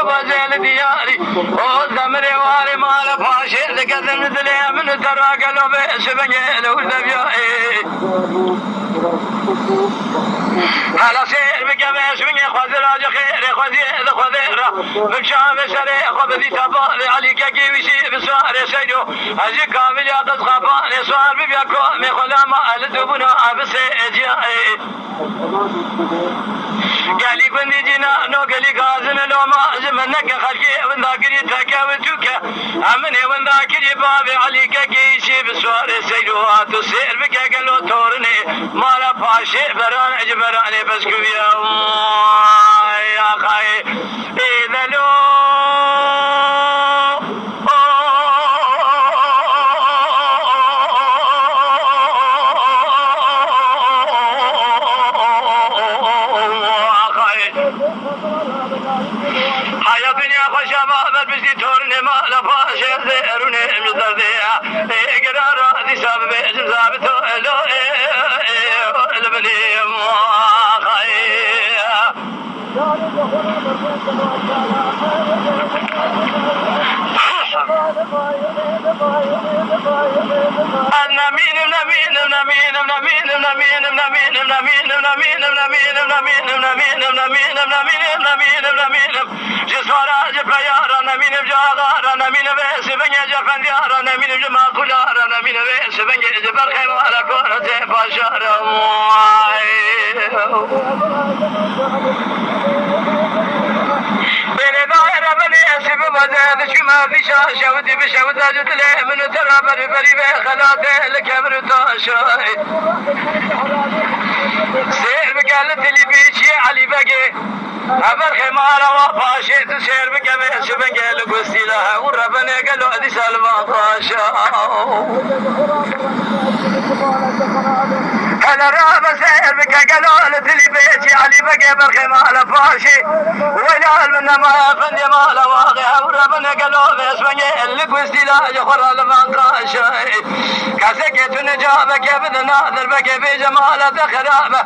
وزيل دياري وزمري واري مال فاشي لقدم ذلي من ترى قلبي سبني لو ذبيائي على سير بقبيس من يخذ راج خير خذير بمشام سري خبذي تبالي عليك كيوشي بسوار سيدو هجي كامل يقص خفاني سوار بيكو مخلا ما ألتبنا بسيجي قالي بندي جنا نو قالي غازن لو ما زمنك خلقي ونداكري تكاوتوك امني ونداكري بابي عليك كيشي بسوار سيدو تسير بك قالو تورني مالا فاشي بران اجبراني بس كويا يا خاي اذا لو حياتني خوش ما بزي تورني ما لفاشي زيروني مزرديا اقرار دي سبب جزابتو لو البني مواخي جسوارا جبيارا نمين بجاغارا نمين بيس بني جفنديارا نمين بجما كلارا نمين بيس بني جبر خيمالا كورة باشارا بين دائرة بني أسف وزاد شما في شاودي بشاود أجد لي من ترى بري بخلاته لكبر تاشاي سير بقالت اللي بيشي علي بقي أبر خمارة وفاشي تسير بقى سبنجي لقوستي لها وربني قالوا أدي سلمى فاشا هلا رابا سير بك قالوا لتلي بيتي علي بقى برخي مالا فاشي وينال من ما فندي مالا واقع وربنا قالوا بيسبنجي اللي قوستي لا يخرى لمن قاشي كاسكت نجابك ابن ناظر بك بجمالة خرابة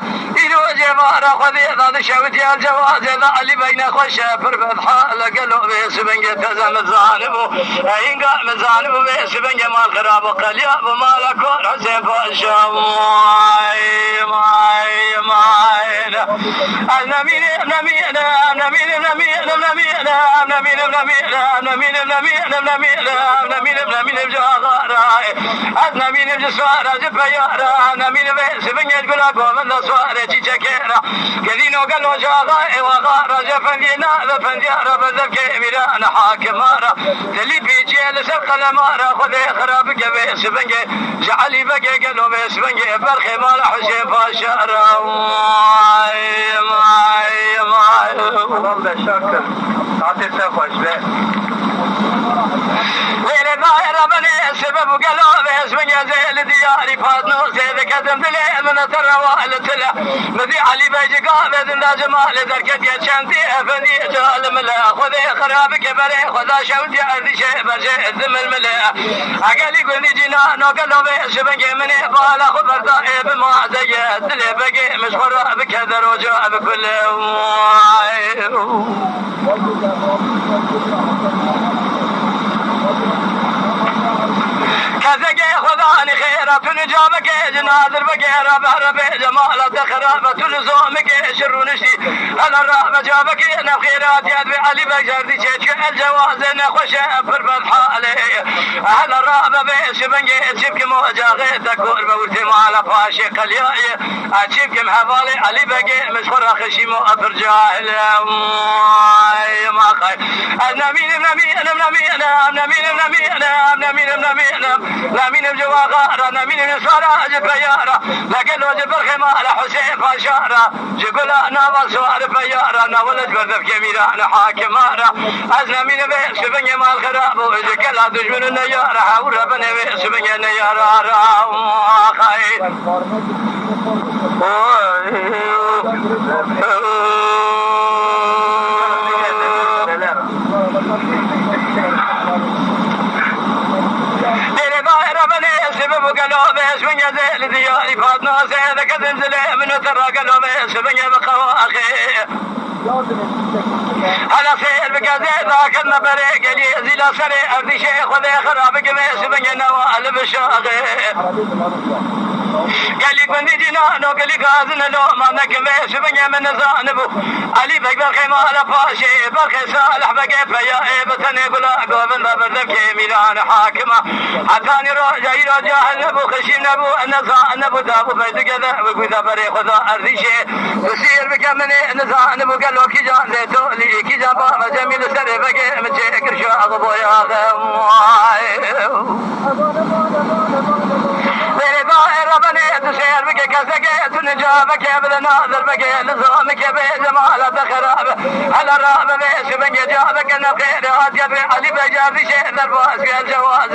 إلو جمارة خذي ضد شوتي الجواز إذا علي بين خوشة فربت حالة قالوا بيسبنجي تزم الظالمو إن قام الظالمو بيسبنجي مال خراب قلياب مالا كور حسين فاشا نمين بجسوارة جبيارة نمين بيسبنجي تقول أقوم النصوارة تشكيرة كذينو قالوا جاغاء وغارة جفندينا ذفنديارة بذبك ميران حاكمارة تلي بيجي لسبق الأمارة خذي خراب قبي سبنجي جعلي بقي قالوا بيسبنجي برخي مال حسين فاشارة والله شكر تعطي سفاش به وين ظاهر بني السبب وقالوا بيسبنجي زي دياري فاضنو زي كتم دلي من تروال تلا مذي علي بيجي قابض لا جمال دركت يا شمتي افندي جال ملا خذي خرابك بري خذا شوتي عندي شيء برجي الذم الملا اقالي قلني جينا نو قالوا بيسبنجي مني بالا خبر دائب ما زي الدلي بقي مشهور بكذا رجوع بكل كذا خذاني خيرة نجابك جنادر بقيرة بهرب جمالة خرابة لزومك شرونشتي أنا الرابة جابك أنا بخيرات يدبي علي بجردي شيك الجواز أنا خوشة فربت حالي أنا الرابة بيش بنجي تشبك موجة غيتك وربورتي مالا فاشي قلياي أتشبك محفالي علي بقي مشخور أخشي مو أفر جاهل ما خاي نمين بجواغارة نمين بسوارة جبيارة لكن وجب الخمالة حسين فاشارة جقول أنا والسوار بيارة نولد بردف كميران حاكمارة أزنا من بيس بني مال خراب وإذا كلا دجمن النيارة حاول ربنا بيس بني النيارة خاي قالوا بيسبنجي بغزال دياري فاطمة سيدك زلزلة من ترى قلبي سبني بخواخي على سير بغزال ذاك النبري قلي زيلا سري أرضي شيخ وذي خراب قميص بني نوال بشاغي قالي بندي جنانو قالي غازن لو ما نكمش بني من زانبو علي بك برخي مال فاشي برخي صالح بقي فيا بتني بلا قوبن بردك ميلان حاكمه عتاني رجع نبو خشيم نبو نبو دابو بيد كذا وكذا بري خذا ارضيشي يصير بك من نبو قالو كي جان لي كي جابا جميل سري بقي متشكر شاغ ابو يا ربنا تسير بك كسكت نجابك ابن ناظر بك لزومك بجمال بخراب على راب بيش بك جابك نخير هات يا علي بجاب شيء درباس في الجواز